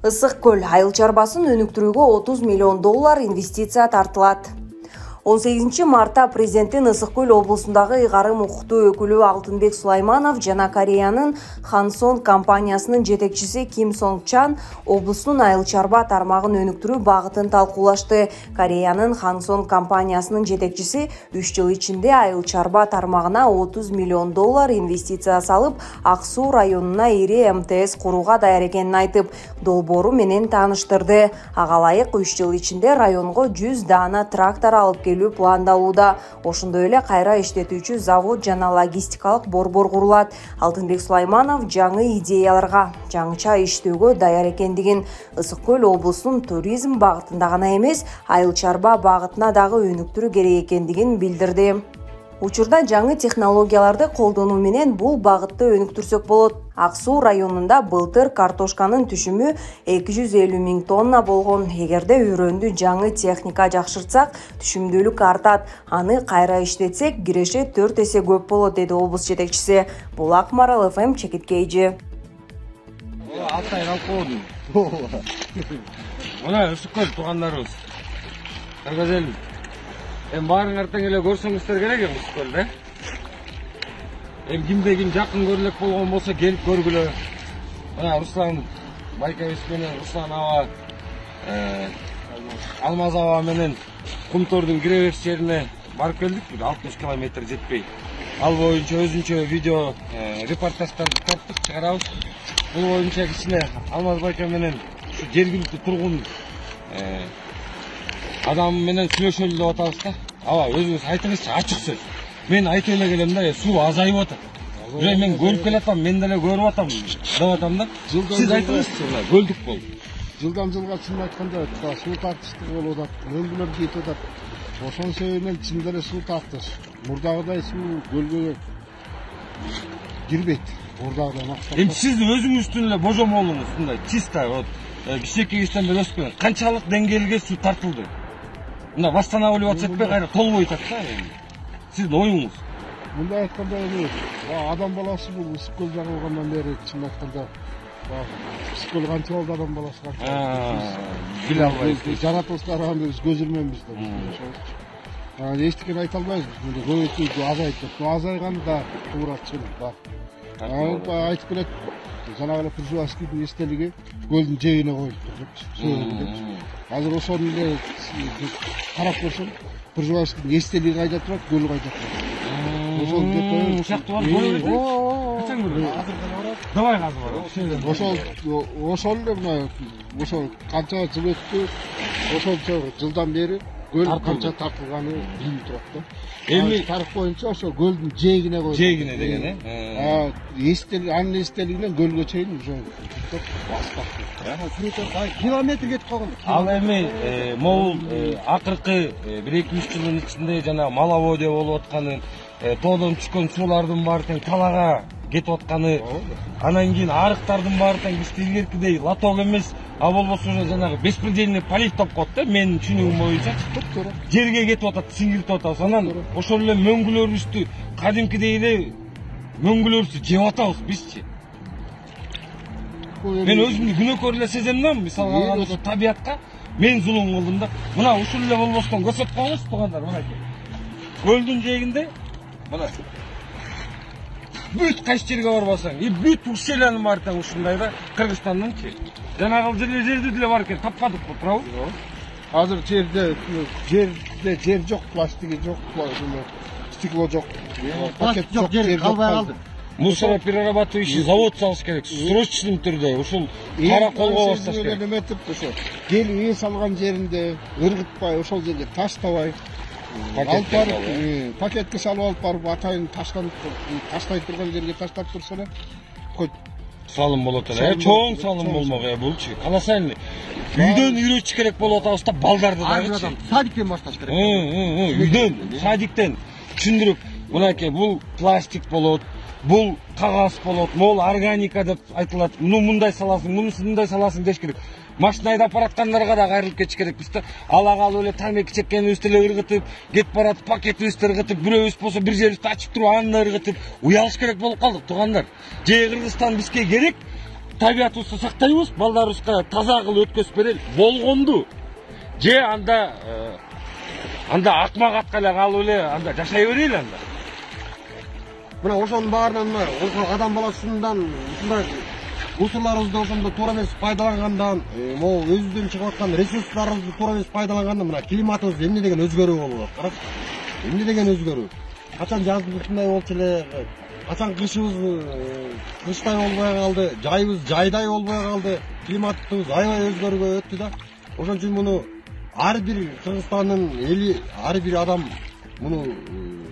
Ысык көл айыл чарбасын өнүктүрүүгө 30 миллион доллар инвестиция тартылат. 18 мартта президенттин Ысык көл облусундагы ыйгарым укуктуу өкүлү Алтынбек Сулайманов жана Кореянын Хансон компаниясынын жетекчиси Ким Сонг Чан облустун айыл чарба тармагын өнүктүрүү багытын талкуулашты. Кореянын Хансон компаниясынын жетекчиси 3 жыл ичинде айыл чарба тармагына 30 миллион доллар инвестиция салып, Ак Суу районуна ири МТС курууга даяр экенин айтып, долбоору менен тааныштырды. Ага ылайык 3 жыл ичинде районго 100 даана трактор алып келүү пландалууда. Ошондой эле кайра иштетүүчү завод жана логистикалык борбор курулат. Алтынбек Сулайманов жаңы идеяларга, жаңыча иштөөгө даяр экендигин, Ысык көл облусунун туризм багытында гана эмес, айыл чарба багытына дагы өнүктүрүү керек экендигин билдирди. Учурда жаңы технологияларды колдонуу менен бул багытты өнүктүрсөк болот. Ак Суу районунда былтыр картошканын түшүмү 250 000 тонна болгон. Эгерде үйрөндү жаңы техника жакшыртсак, түшүмдүүлүк артат. Аны кайра иштетсек, киреше 4 эсе көп болот, деди облус жетекчиси. Бул Акмарал ФМ Чекиткейжи. Алтай калкоодун. Мына Ысык көл туугандарыбыз. Кыргызел. Баарыңар тең эле көрсөңүздөр керек Ысык көлдө. Кимде ким жакын көрүлөк болгон болсо келип көргүлө. Мына Руслан Байкебес менен Руслан аба, Алмаз аба менен Кумтордун киребериш жерине барып келдик. 60 километр жетпей. Ал боюнча өзүнчө видео репортаждарды тарттык, чыгарабыз. Бул боюнча кичине Алмаз Байке менен ушу жергиликтүү тургун адам менен сүйлөшөлү деп атабыз да. Аба өзүңүз айтыңызчы, ачык сөз. Мен айта эле келем да, суу азайып атат. Уже мен көрүп келатам, мен деле көрүп атам деп атам да. Сиз айтыңызчы, көлдүк болду. Жылдан жылга чын айтканда суу тартыштык болуп атат, мөңгүлөр кетип атат. Ошонун себебинен чын деле суу тартыш. Мурдагыдай суу көлгө кирбейт. Мурдагыдай максат. Сиз өзүңүздүн эле божомолуңуз мындай чисто вот кичинекей кезден бери өскөн канчалык деңгээлге суу тартылды? Мына восстанавливаться этпей кайра толбой атат да. Сиздин оюңуз? Мындай айтканда адам баласы бул Ысык көл жагылгандан бери чын айтканда Ысык көл канча болду адам баласы канча? Биле албайбыз. Жаратылышка караганда биз көз ирменбиз да. Эчтеке айта албайбыз. Көбөйтүү азайып кетти. Азайганы да туура чын бар. Айтып келет. Жанагы эле Пржевальскийдин эстелиги көлдүн жээгине коюлуптур. Азыр ошону эле карап көрсөң, Пржевальскийдин эстелиги кайда турат, көл кайда турат. Ошол сыяктуу бар. Качан көрдүң? Азыр гана барат. Давай азыр барат. Ошол эле мына ошол канча жыл өттү, ошончо жылдан бери көл канча тартылганы билинип турат да. Эми тарых боюнча ошо көлдүн жээгине коюлуп. Жээгине деген, эстелик, анын эстелигинен көлгө чейин уже баспак. Километр кетип калган. Ал эми могул акыркы 1-2 жылдын ичинде жана Маловодье болуп атканы, тоодон түшкөн суулардын баары тең талага кетип атканы, анан кийин арыктардын баары тең бизде илгеркидей лоток эмес, а болбосо уже жанагы беспредельный полив деп коет да, менин түшүнүгүм боюнча. Жерге кетип атат, сиңилтип атабыз. Анан ошол эле мөңгүлөрүбүздү кадимкидей эле мөңгүлөрүбүздү жеп атабыз бизчи. Мен өзүмдү күнөөкөр эле сезем да, мисалга алганда ошо табиятка мен зулум кылдым да. Мына ушул эле болбостон көрсөтүп коюңуз туугандар, мынакей. Көлдүн жээгинде мына бүт кайсы жерге барбасаң, бүт ущельянын баары тең ушундай да, Кыргызстандынчы. Жанагы жерди деле бар экен, тапкадыкпы, туурабы? Азыр жер жок, пластиги жок, стекло жок, пакет жок, жер калбай калды. Мусороперерабатывающий завод салыш керек, срочный түрдө, ушул кара колго бассаш керек. Эметип ошо келип эс алган жеринде ыргытпай, ошол жерге таштабай, алып барып, пакетке салып алып барып, атайын таштай турган жерге таштап турса эле, койт. Салым болот эле, чоң салым болмок булчу. Каласайын үйдөн үйрөтүш керек болуп атабыз да, балдарды дагычы. Садиктен башташ керек. Үйдөн, садиктен түшүндүрүп, мынакей бул пластик болот, бул кагаз болот, могул органика деп айтылат. Мындай саласың, мындай саласың деш керек. Машина айдап бараткандарга да кайрылып кетиш керекпиз да. Ала калып эле тамеки чеккенибизди эле ыргытып, кетип баратып пакетибизди ыргытып, бирөөбүз болсо бир жерибизди ачып туруп аны ыргытып, уялыш керек болуп калдык туугандар. Же Кыргызстан бизге керек, табиятыбызды сактайбыз, балдарыбызга таза кылып өткөзүп берели. Болгонду же анда акмак атка эле калып эле анда жашай берели анда. Мына ошонун баарынан адам баласынан ушундай усурларыбызды ошондо туура эмес пайдалангандан, могу өзүбүздөн чыгып аткан ресурстарыбызды туура эмес пайдалангандан мына климатыбыз эмне деген өзгөрүү болуп атат. Эмне деген өзгөрүү? Качан жазыбыз ушундай болчу эле, качан кышыбыз кыштай болбой калды, жайыбыз жайдай болбой калды, климатыбыз аябай өзгөрүүгө өттү да. Ошон үчүн муну ар бир Кыргызстандын эли, ар бир адам муну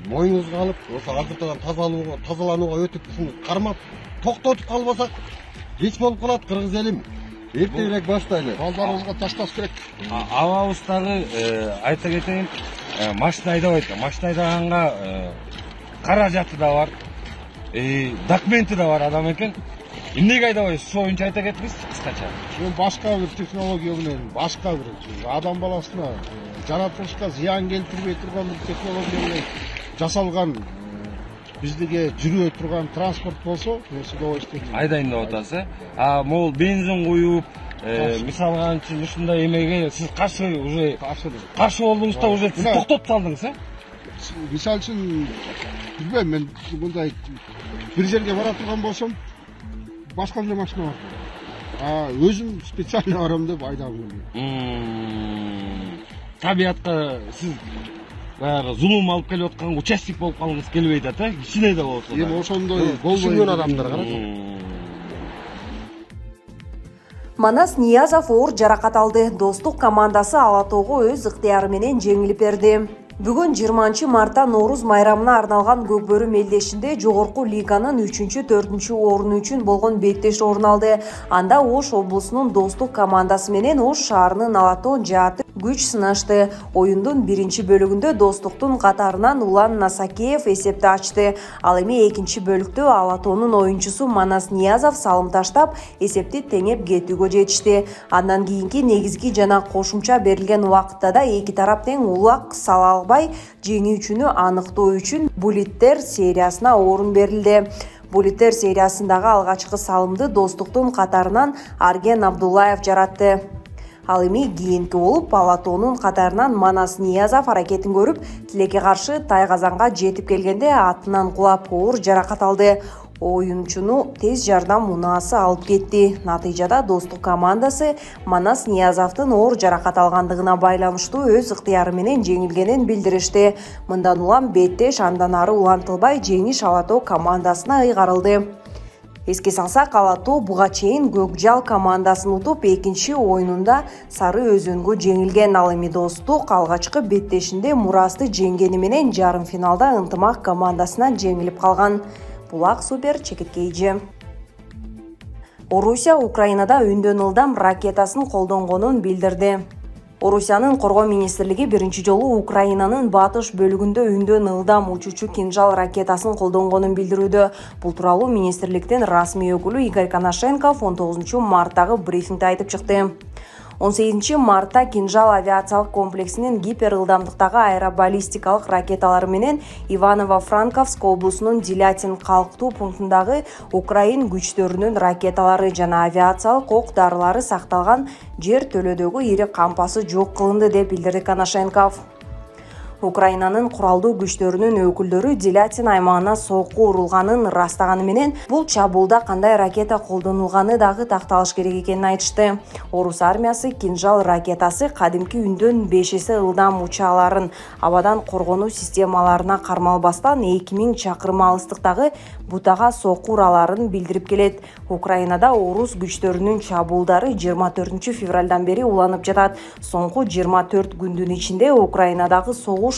мойнубузга алып, ошо азыртадан тазаланууга өтүп, ушуну кармап токтотуп калбасак, кеч болуп калат кыргыз элим. Эртегирээк баштайлы. Балдарыбызга ташташ керек. Абабыз дагы айта кетейин, машина айдабайт. Машина айдаганга каражаты да бар, документи да бар адам экен. Эмнеге айдабайсыз? Ошо боюнча айта кетиңиз кыскача. Башка бир технология менен, башка бир адам баласына жаратылышка зыян келтирбей турган бир технология менен жасалган биздиге жүрө турган транспорт болсо, мен судовойство айдайын деп атасыз. Могул бензин куюп, мисалга ушундай эмеге сиз каршы болдуңуз да уже сиз токтотуп салдыңыз, Мисал үчүн билбейм, мен мындай бир жерге бара турган болсом, башка эле машина бар. Өзүм специально барам деп айдагым келбейт. Табиятка сиз баягы зулум алып келип аткан участник болуп калгыңыз келбейт атат, кичине да болсо. Эми ошондой болбойт адамдар карачы. Манас Ниязов оор жаракат алды. Достук командасы Ала Тоого өз ыктыяры менен жеңилип берди. Бүгүн 20 мартта Норуз майрамына арналган Көкбөрү мелдешинде жогорку лиганын 3-4 орunu үчүн болгон беттеш орун алды. Анда Ош облусунун Достук командасы менен Ош шаарынын Ала Тоо жааты күч сынашты. Оюндун биринчи бөлүгүндө Достуктун катарынан Улан Насакеев эсепти ачты. Ал эми экинчи бөлүктө Ала Тоонун оюнчусу Манас Ниязов салым таштап, эсепти теңеп кетүүгө жетишти. Андан кийинки негизги жана кошумча берилген убакытта да эки тарап тең улак сала албай, жеңүүчүнү аныктоо үчүн булиттер сериясына орун берилди. Булиттер сериясындагы алгачкы салымды Достуктун катарынан Арген Абдуллаев жаратты. Ал эми кийинки болуп Ала Тоонун катарынан Манас Ниязов аракетин көрүп, тилекке каршы Тайгазанга жетип келгенде атынан кулап оор жаракат алды. Оюнчуну тез жардам унаасы алып кетти. Натыйжада Достук командасы Манас Ниязовдун оор жаракат алгандыгына байланыштуу өз ыктыяры менен жеңилгенин билдиришти. Мындан улам беттеш андан ары улантылбай жеңиш Ала Тоо командасына ыйгарылды. Эске салсак, Ала Тоо буга чейин Көкжал командасын утуп, экинчи оюнунда Сары Өзөнгө жеңилген. Ал эми Достук алгачкы беттешинде Мурасты жеңгени менен жарым финалда Ынтымак командасына жеңилип калган. Булак супер чекиткейжи. Орусия Украинада үндөн ылдам ракетасын колдонгонун билдирди. Орусиянын коргоо министрлиги биринчи жолу Украинанын батыш бөлүгүндө үндөн ылдам учуучу кинжал ракетасын колдонгонун билдирүүдө. Бул тууралуу министрликтин расмий өкүлү Игорь Коношенков 19 марттагы брифингде айтып чыкты. 18 мартта кинжал авиациялык комплексинин гиперылдамдыктагы аэробаллистикалык ракеталары менен Иваново-Франковск облусунун Делятин калктуу пунктундагы Украин күчтөрүнүн ракеталары жана авиациялык ок дарылары сакталган жер төлөдөгү ири кампасы жок кылынды деп билдирди Коношенков. Украинанын куралдуу күчтөрүнүн өкүлдөрү Делятин аймагына сокку урулганын ырастаганы менен бул чабуулда кандай ракета колдонулганы дагы такталыш керек экенин айтышты. Орус армиясы кинжал ракетасы кадимки үндөн 5 эсе ылдам уча аларын абадан коргонуу системаларына кармалбастан 2000 чакырым алыстыктагы бутага сокку ураларын билдирип келет. Украинада орус күчтөрүнүн чабуулдары 24 февралдан бери уланып жатат. Соңку 24 күндүн ичинде Украинадагы согуш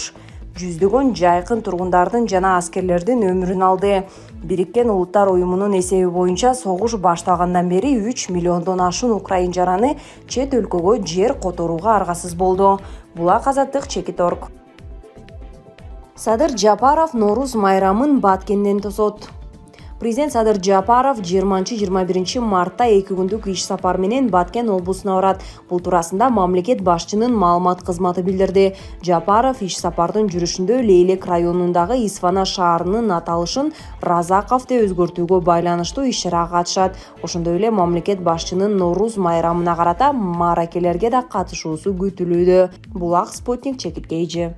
жүздөгөн жайкын тургундардын жана аскерлердин өмүрүн алды. Бириккен Улуттар уюмунун эсеби боюнча согуш башталгандан бери 3 миллиондон ашуун украин жараны чет өлкөгө жер которууга аргасыз болду. Булак Азаттык, Чекиторг. Садыр Жапаров Норуз майрамын Баткенден тосот. Президент Садыр Жапаров 20-21 мартта 2 күндүк иш сапар менен Баткен облусуна барат. Бул туурасында мамлекет башчынын маалымат кызматы билдирди. Жапаров иш сапардын жүрүшүндө Лейлек районундагы Исфана шаарынын аталышын Разаков деп өзгөртүүгө байланыштуу иш-чарага катышат. Ошондой эле мамлекет башчынын Нооруз майрамына карата мааракелерге да катышуусу күтүлүүдө. Булак Спутник чекиткейчи.